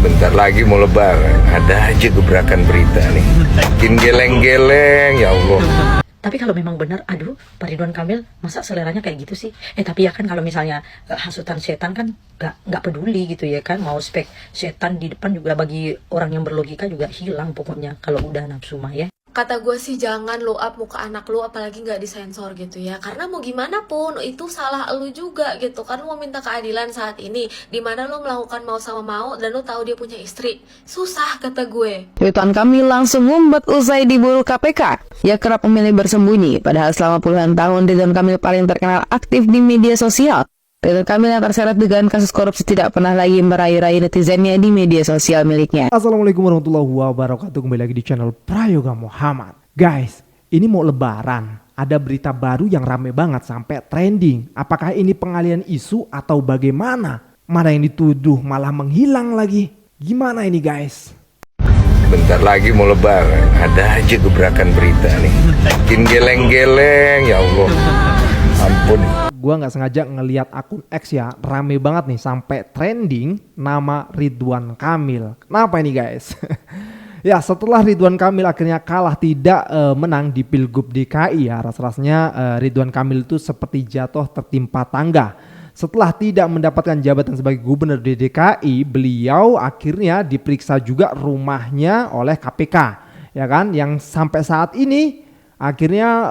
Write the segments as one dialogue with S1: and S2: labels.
S1: Bentar lagi mau lebaran, ada aja gebrakan berita nih. Makin geleng-geleng, ya Allah.
S2: Tapi kalau memang benar, aduh, Pak Ridwan Kamil masa seleranya kayak gitu sih? Tapi ya kan kalau misalnya hasutan setan kan nggak peduli gitu ya kan, mau spek setan di depan juga bagi orang yang berlogika juga hilang pokoknya kalau udah nafsu mah ya.
S3: Kata gue sih jangan lo up muka anak lo, apalagi nggak disensor gitu ya, karena mau gimana pun itu salah lo juga gitu kan. Lo mau minta keadilan saat ini dimana lo melakukan mau sama mau dan lo tahu dia punya istri, susah kata gue.
S4: Ridwan Kamil langsung ngumpet usai diburu KPK. Ia kerap memilih bersembunyi, padahal selama puluhan tahun Ridwan Kamil paling terkenal aktif di media sosial. Ridwan Kamil yang terseret dengan kasus korupsi tidak pernah lagi meraih-raih netizennya di media sosial miliknya.
S5: Assalamualaikum warahmatullahi wabarakatuh. Kembali lagi di channel Prayoga Muhammad. Guys, ini mau lebaran. Ada berita baru yang rame banget sampai trending. Apakah ini pengalian isu atau bagaimana? Mana yang dituduh malah menghilang lagi. Gimana ini guys?
S1: Bentar lagi mau lebaran, ada aja gebrakan berita nih. Makin geleng-geleng, ya Allah. Ampun.
S5: Gua nggak sengaja ngeliat akun X ya, rame banget nih sampai trending nama Ridwan Kamil. Kenapa ini guys? Ya, setelah Ridwan Kamil akhirnya kalah tidak menang di Pilgub DKI ya, rasanya Ridwan Kamil itu seperti jatuh tertimpa tangga. Setelah tidak mendapatkan jabatan sebagai gubernur di DKI, beliau akhirnya diperiksa juga rumahnya oleh KPK, ya kan? Yang sampai saat ini akhirnya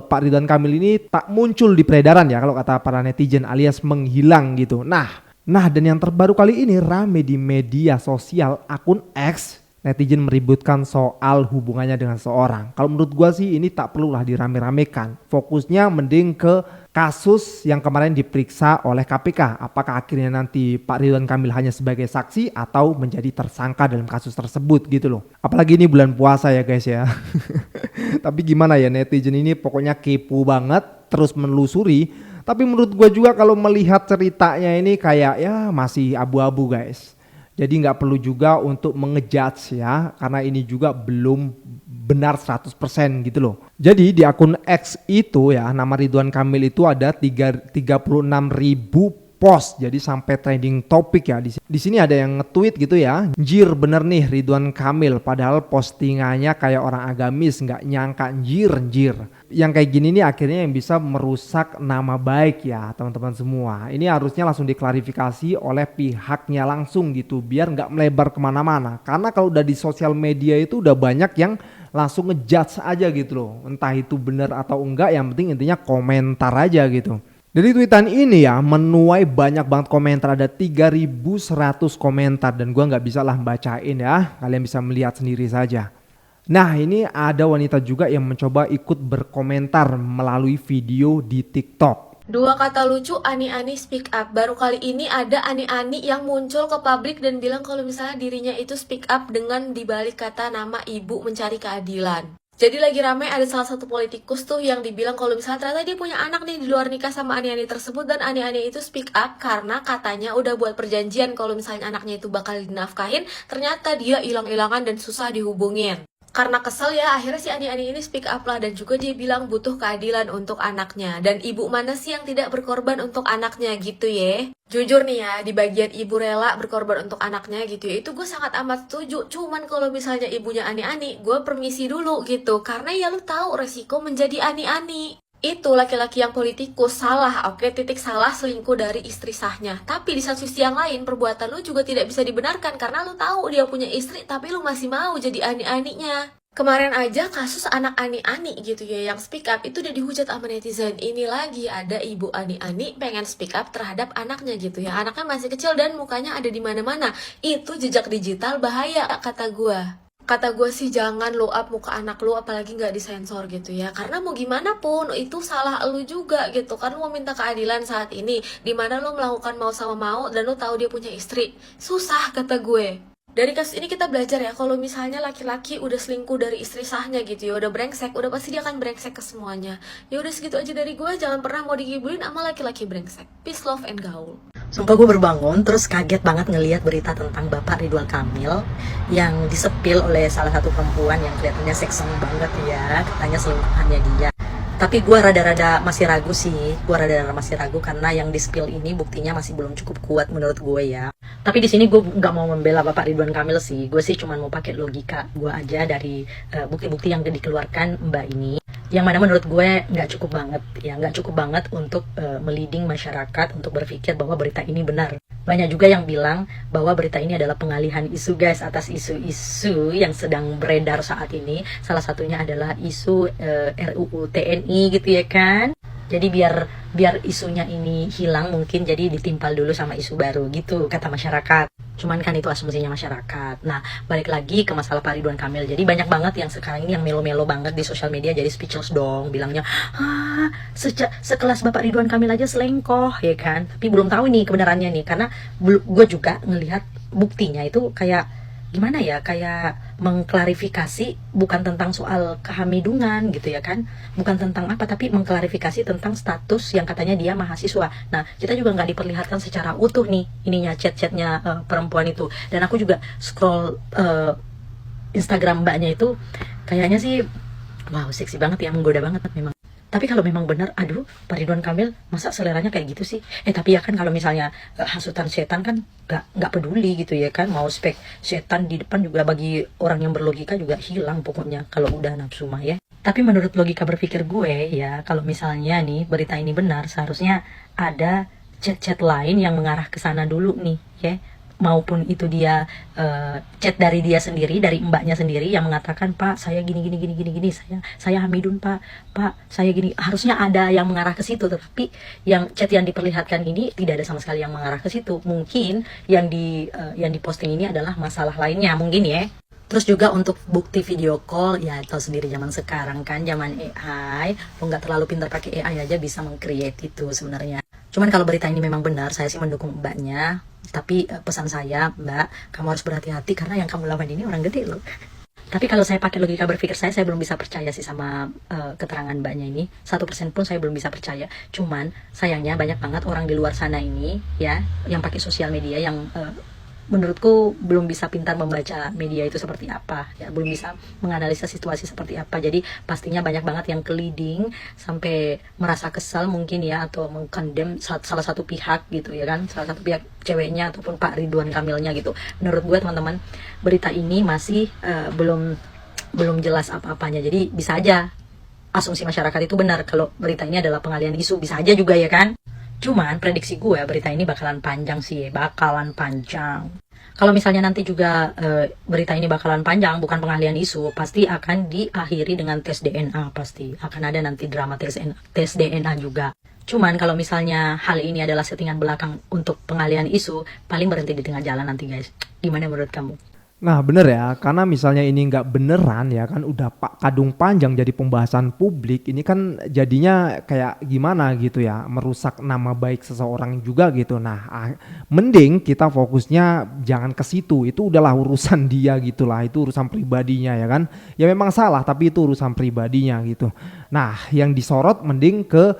S5: Pak Ridwan Kamil ini tak muncul di peredaran ya, kalau kata para netizen, alias menghilang gitu. Nah dan yang terbaru kali ini rame di media sosial akun X. Netizen meributkan soal hubungannya dengan seorang. Kalau menurut gua sih ini tak perlulah dirame-ramekan. Fokusnya mending ke kasus yang kemarin diperiksa oleh KPK. Apakah akhirnya nanti Pak Ridwan Kamil hanya sebagai saksi atau menjadi tersangka dalam kasus tersebut gitu loh. Apalagi ini bulan puasa ya guys ya. Tapi gimana ya, netizen ini pokoknya kepo banget, terus menelusuri. Tapi menurut gua juga kalau melihat ceritanya ini kayak ya masih abu-abu guys. Jadi nggak perlu juga untuk mengejudge ya, karena ini juga belum benar 100% gitu loh. Jadi di akun X itu ya, nama Ridwan Kamil itu ada 36.000 post, jadi sampai trending topik ya. Di sini ada yang nge-tweet gitu ya, "Njir bener nih Ridwan Kamil, padahal postingannya kayak orang agamis, nggak nyangka njir." Yang kayak gini nih akhirnya yang bisa merusak nama baik ya teman-teman semua. Ini harusnya langsung diklarifikasi oleh pihaknya langsung gitu, biar nggak melebar kemana-mana. Karena kalau udah di sosial media itu udah banyak yang langsung ngejudge aja gitu loh, entah itu benar atau enggak, yang penting intinya komentar aja gitu. Dari tweetan ini ya menuai banyak banget komentar, ada 3.100 komentar dan gua nggak bisa lah bacain ya, kalian bisa melihat sendiri saja. Nah ini ada wanita juga yang mencoba ikut berkomentar melalui video di TikTok.
S3: Dua kata lucu, ani-ani speak up. Baru kali ini ada ani-ani yang muncul ke publik dan bilang kalau misalnya dirinya itu speak up dengan dibalik kata nama ibu mencari keadilan. Jadi lagi ramai ada salah satu politikus tuh yang dibilang kalau misalnya ternyata dia punya anak nih di luar nikah sama ani-ani tersebut, dan ani-ani itu speak up karena katanya udah buat perjanjian kalau misalnya anaknya itu bakal dinafkahin, ternyata dia hilang-hilangan dan susah dihubungin. Karena kesel ya, akhirnya si ani-ani ini speak up lah, dan juga dia bilang butuh keadilan untuk anaknya. Dan ibu mana sih yang tidak berkorban untuk anaknya gitu ya. Jujur nih ya, di bagian ibu rela berkorban untuk anaknya gitu ya, itu gue sangat amat setuju. Cuman kalau misalnya ibunya ani-ani, gue permisi dulu gitu, karena ya lu tahu resiko menjadi ani-ani. Itu laki-laki yang politikus salah, oke, titik salah, selingkuh dari istri sahnya. Tapi di satu sisi yang lain, perbuatan lu juga tidak bisa dibenarkan karena lu tahu dia punya istri tapi lu masih mau jadi ani-aninya. Kemarin aja kasus anak ani-ani gitu ya yang speak up itu udah dihujat sama netizen. Ini lagi ada ibu ani-ani pengen speak up terhadap anaknya gitu ya. Anaknya masih kecil dan mukanya ada di mana-mana. Itu jejak digital bahaya kata gue. Kata gue sih jangan lo up muka anak lo, apalagi nggak disensor gitu ya, karena mau gimana pun itu salah lo juga gitu kan. Lo mau minta keadilan saat ini dimana lo melakukan mau sama mau dan lo tahu dia punya istri, susah kata gue. Dari kasus ini kita belajar ya, kalau misalnya laki-laki udah selingkuh dari istri sahnya gitu ya, udah brengsek, udah pasti dia akan brengsek ke semuanya. Ya udah segitu aja dari gue, jangan pernah mau digibulin sama laki-laki brengsek. Peace, love, and gaul.
S2: Sumpah gue berbangun terus kaget banget ngelihat berita tentang Bapak Ridwan Kamil yang disepil oleh salah satu perempuan yang kelihatannya sekseng banget ya, katanya selingkuhannya dia. Tapi gue rada-rada masih ragu sih, karena yang di-spill ini buktinya masih belum cukup kuat menurut gue ya. Tapi di sini gue nggak mau membela Bapak Ridwan Kamil sih. Gue sih cuma mau pakai logika gue aja dari bukti-bukti yang dikeluarkan Mbak ini. Yang mana menurut gue nggak cukup banget, ya nggak cukup banget untuk meliding masyarakat untuk berpikir bahwa berita ini benar. Banyak juga yang bilang bahwa berita ini adalah pengalihan isu guys atas isu-isu yang sedang beredar saat ini. Salah satunya adalah isu RUU TNI gitu ya kan. Jadi biar isunya ini hilang mungkin jadi ditimpal dulu sama isu baru gitu kata masyarakat. Cuman kan itu asumsinya masyarakat. Nah, balik lagi ke masalah Pak Ridwan Kamil. Jadi banyak banget yang sekarang ini yang melo-melo banget di sosial media jadi speechless dong. Bilangnya, sekelas Bapak Ridwan Kamil aja selengkoh ya kan. Tapi belum tahu nih kebenarannya nih. Karena gue juga ngelihat buktinya itu kayak gimana ya, kayak mengklarifikasi bukan tentang soal kehamidungan gitu ya kan, bukan tentang apa, tapi mengklarifikasi tentang status yang katanya dia mahasiswa. Nah, kita juga nggak diperlihatkan secara utuh nih ininya chat-chatnya perempuan itu. Dan aku juga scroll Instagram mbaknya itu kayaknya sih wow, seksi banget ya, menggoda banget memang. Tapi kalau memang benar, aduh, Pak Ridwan Kamil masa seleranya kayak gitu sih? Tapi ya kan kalau misalnya hasutan setan kan nggak peduli gitu ya kan, mau spek setan di depan juga bagi orang yang berlogika juga hilang pokoknya kalau udah nafsu mah ya. Tapi menurut logika berpikir gue ya, kalau misalnya nih berita ini benar, seharusnya ada chat-chat lain yang mengarah ke sana dulu nih ya. Maupun itu dia chat dari dia sendiri, dari mbaknya sendiri yang mengatakan, Pak saya gini, saya Hamidun Pak saya gini. Harusnya ada yang mengarah ke situ, tetapi yang chat yang diperlihatkan ini tidak ada sama sekali yang mengarah ke situ. Mungkin yang diposting ini adalah masalah lainnya mungkin ya. Terus juga untuk bukti video call, ya tahu sendiri zaman sekarang kan, zaman AI, lo nggak terlalu pintar pakai AI aja bisa meng-create itu sebenarnya. Cuman kalau berita ini memang benar, saya sih mendukung mbaknya. Tapi pesan saya, Mbak, kamu harus berhati-hati karena yang kamu lawan ini orang gede loh. Tapi kalau saya pakai logika berpikir saya belum bisa percaya sih sama keterangan mbaknya ini. 1% pun saya belum bisa percaya. Cuman sayangnya banyak banget orang di luar sana ini ya, yang pakai sosial media yang menurutku belum bisa pintar membaca media itu seperti apa ya, belum bisa menganalisa situasi seperti apa. Jadi pastinya banyak banget yang keliding sampai merasa kesal mungkin ya, atau mengkondem salah satu pihak gitu ya kan, salah satu pihak ceweknya ataupun Pak Ridwan Kamilnya gitu. Menurut gue teman-teman, berita ini masih belum jelas apa-apanya. Jadi bisa aja asumsi masyarakat itu benar kalau berita ini adalah pengalihan isu, bisa aja juga ya kan. Cuman prediksi gue berita ini bakalan panjang sih, bakalan panjang. Kalau misalnya nanti juga berita ini bakalan panjang, bukan pengalihan isu, pasti akan diakhiri dengan tes DNA, pasti akan ada nanti drama tes DNA juga. Cuman kalau misalnya hal ini adalah settingan belakang untuk pengalihan isu, paling berhenti di tengah jalan nanti guys. Gimana menurut kamu?
S5: Nah bener ya, karena misalnya ini nggak beneran ya kan, udah kadung panjang jadi pembahasan publik, ini kan jadinya kayak gimana gitu ya, merusak nama baik seseorang juga gitu. Nah mending kita fokusnya jangan ke situ, itu udahlah urusan dia gitulah, itu urusan pribadinya ya kan. Ya memang salah tapi itu urusan pribadinya gitu. Nah yang disorot mending ke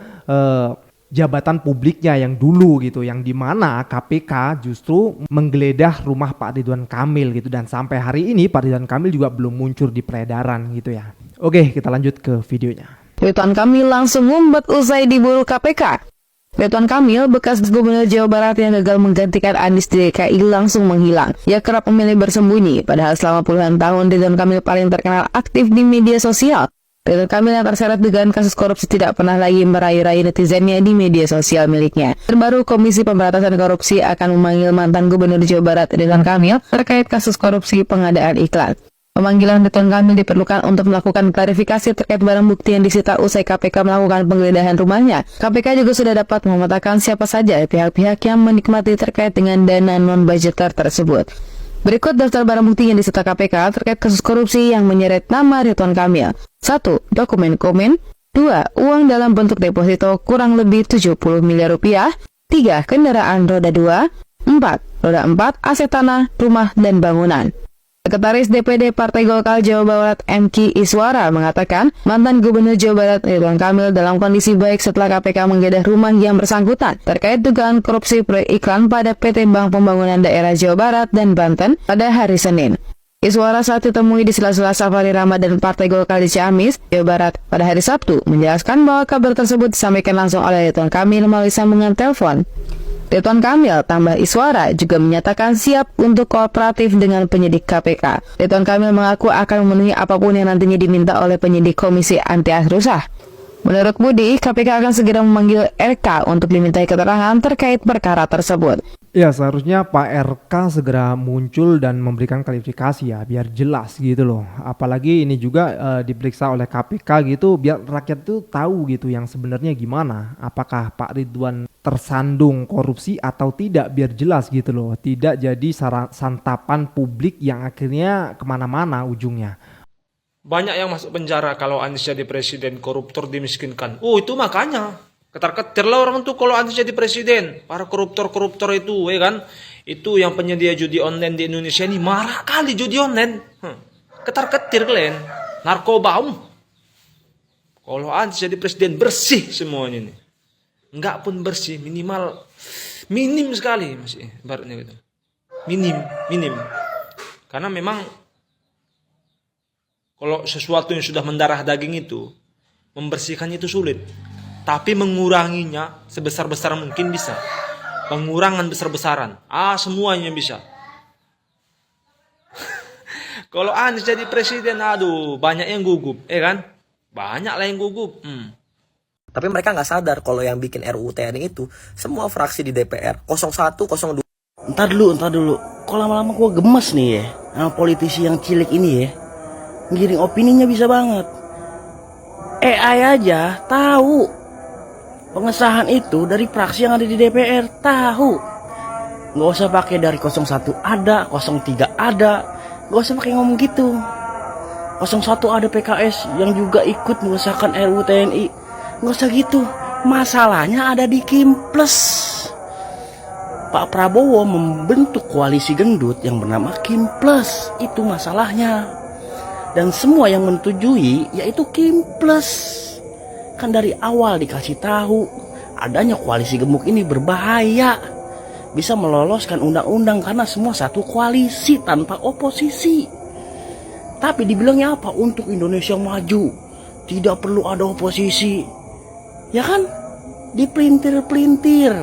S5: jabatan publiknya yang dulu gitu, yang dimana KPK justru menggeledah rumah Pak Ridwan Kamil gitu, dan sampai hari ini Pak Ridwan Kamil juga belum muncul di peredaran gitu ya. Oke, kita lanjut ke videonya.
S4: Ridwan Kamil langsung ngumpet usai diburu KPK. Ridwan Kamil, bekas Gubernur Jawa Barat yang gagal menggantikan Anies di DKI, langsung menghilang. Ia kerap memilih bersembunyi, padahal selama puluhan tahun Ridwan Kamil paling terkenal aktif di media sosial. Ridwan Kamil yang terseret dengan kasus korupsi tidak pernah lagi merayu-rayu netizennya di media sosial miliknya. Terbaru, Komisi Pemberantasan Korupsi akan memanggil mantan Gubernur Jawa Barat Ridwan Kamil terkait kasus korupsi pengadaan iklan. Pemanggilan Ridwan Kamil diperlukan untuk melakukan klarifikasi terkait barang bukti yang disita usai KPK melakukan penggeledahan rumahnya. KPK juga sudah dapat memetakan siapa saja pihak-pihak yang menikmati terkait dengan dana non-budgeter tersebut. Berikut daftar barang bukti yang disita KPK terkait kasus korupsi yang menyeret nama Ridwan Kamil. 1. Dokumen komen. 2. Uang dalam bentuk deposito kurang lebih 70 miliar rupiah. 3. Kendaraan roda 2. 4. Roda 4. Aset tanah, rumah, dan bangunan. Sekretaris DPD Partai Golkar Jawa Barat M.Ki Iswara mengatakan mantan Gubernur Jawa Barat Ridwan Kamil dalam kondisi baik setelah KPK menggeledah rumah yang bersangkutan terkait dugaan korupsi proyek iklan pada PT Bank Pembangunan Daerah Jawa Barat dan Banten pada hari Senin. Iswara saat ditemui di sela-sela safari Ramadan Partai Golkar di Ciamis, Jawa Barat pada hari Sabtu menjelaskan bahwa kabar tersebut disampaikan langsung oleh Ridwan Kamil melalui sambungan telepon. Ridwan Kamil tambah Iswara juga menyatakan siap untuk kooperatif dengan penyidik KPK. Ridwan Kamil mengaku akan memenuhi apapun yang nantinya diminta oleh penyidik Komisi Anti Rusah. Menurut Budi, KPK akan segera memanggil RK untuk dimintai keterangan terkait perkara tersebut.
S5: Ya, seharusnya Pak RK segera muncul dan memberikan klarifikasi ya, biar jelas gitu loh. Apalagi ini juga diperiksa oleh KPK gitu, biar rakyat tuh tahu gitu yang sebenarnya gimana. Apakah Pak Ridwan tersandung korupsi atau tidak, biar jelas gitu loh. Tidak jadi santapan publik yang akhirnya kemana-mana ujungnya.
S6: Banyak yang masuk penjara kalau Anies jadi presiden, koruptor dimiskinkan. Oh, itu makanya. Ketar-ketir lah orang tuh kalau Anies jadi presiden. Para koruptor-koruptor itu, ya kan? Itu yang penyedia judi online di Indonesia ini marah kali judi online. Ketar-ketir kalian. Narkoba. Kalau Anies jadi presiden, bersih semuanya ini. Enggak pun bersih, minim sekali masih. Ibaratnya gitu. Minim. Karena memang kalau sesuatu yang sudah mendarah daging itu, membersihkannya itu sulit. Tapi menguranginya sebesar-besar mungkin bisa. Pengurangan besar-besaran. Semuanya bisa. Kalau Anies jadi presiden, aduh, banyak yang gugup. Kan? Banyak lah yang gugup.
S7: Tapi mereka nggak sadar kalau yang bikin RUU TNI itu semua fraksi di DPR. 01, 02.
S8: Ntar dulu. Kok lama-lama gue gemes nih ya. Sama politisi yang cilik ini ya. Ngiring opininya bisa banget. AI aja tahu pengesahan itu dari fraksi yang ada di DPR, tahu. Nggak usah pakai dari 01 ada, 03 ada. Nggak usah pakai ngomong gitu. 01 ada PKS yang juga ikut mengesahkan RUU TNI. Nggak usah gitu. Masalahnya ada di Kimples. Pak Prabowo membentuk koalisi gendut yang bernama Kimples. Itu masalahnya. Dan semua yang menyetujui yaitu Kimples. Kan dari awal dikasih tahu adanya koalisi gemuk ini berbahaya, bisa meloloskan undang-undang karena semua satu koalisi tanpa oposisi. Tapi dibilangnya apa? Untuk Indonesia maju tidak perlu ada oposisi. Ya kan? Dipelintir-pelintir.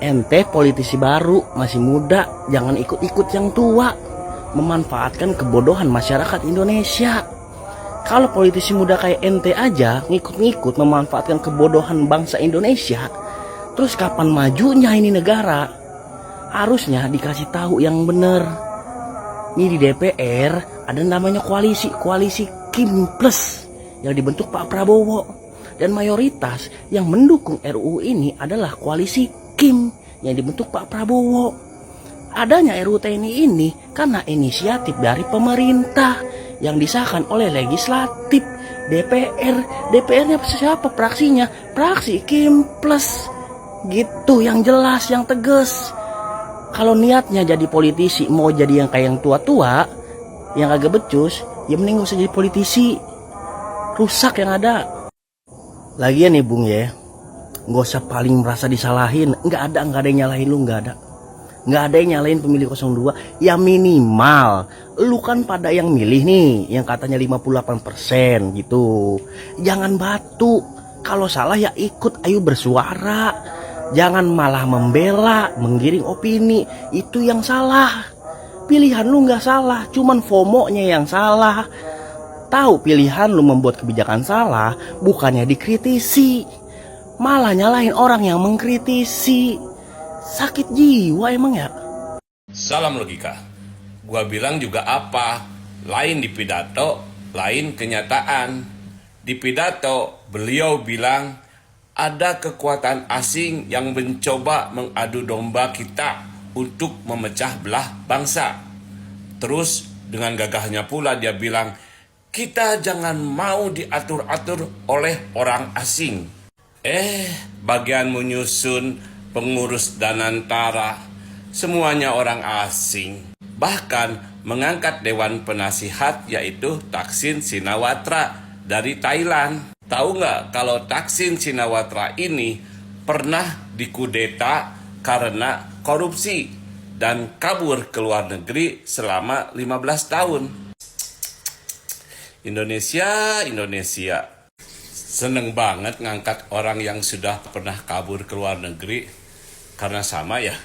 S8: Ente politisi baru, masih muda, jangan ikut-ikut yang tua, memanfaatkan kebodohan masyarakat Indonesia. Kalau politisi muda kayak ente aja ngikut-ngikut memanfaatkan kebodohan bangsa Indonesia, terus kapan majunya ini negara? Harusnya dikasih tahu yang bener. Ini di DPR ada namanya koalisi Kimples yang dibentuk Pak Prabowo, dan mayoritas yang mendukung RUU ini adalah koalisi Kim yang dibentuk Pak Prabowo. Adanya RUU TNI ini karena inisiatif dari pemerintah yang disahkan oleh legislatif DPR. DPR-nya siapa fraksinya? Fraksi Kimples. Gitu, yang jelas, yang tegas. Kalau niatnya jadi politisi, mau jadi yang kayak yang tua-tua, yang agak becus, ya mending gak usah jadi politisi. Rusak yang ada. Lagian nih Bung ya, nggak usah paling merasa disalahin. Nggak ada yang nyalahin lu, nggak ada yang nyalahin pemilih 02. Ya minimal lu kan pada yang milih nih, yang katanya 58% gitu. Jangan batu. Kalau salah ya ikut, ayo bersuara. Jangan malah membela, menggiring opini. Itu yang salah. Pilihan lu nggak salah, cuman FOMO-nya yang salah. Tahu pilihan lu membuat kebijakan salah, bukannya dikritisi, malah nyalahin orang yang mengkritisi. Sakit jiwa emang ya.
S9: Salam logika. Gua bilang juga apa? Lain di pidato, lain kenyataan. Di pidato, beliau bilang ada kekuatan asing yang mencoba mengadu domba kita untuk memecah belah bangsa. Terus dengan gagahnya pula dia bilang, kita jangan mau diatur-atur oleh orang asing. Bagian menyusun, pengurus Danantara, semuanya orang asing. Bahkan mengangkat Dewan Penasihat yaitu Thaksin Shinawatra dari Thailand. Tahu nggak kalau Thaksin Shinawatra ini pernah dikudeta karena korupsi dan kabur ke luar negeri selama 15 tahun. Indonesia, seneng banget ngangkat orang yang sudah pernah kabur ke luar negeri karena sama ya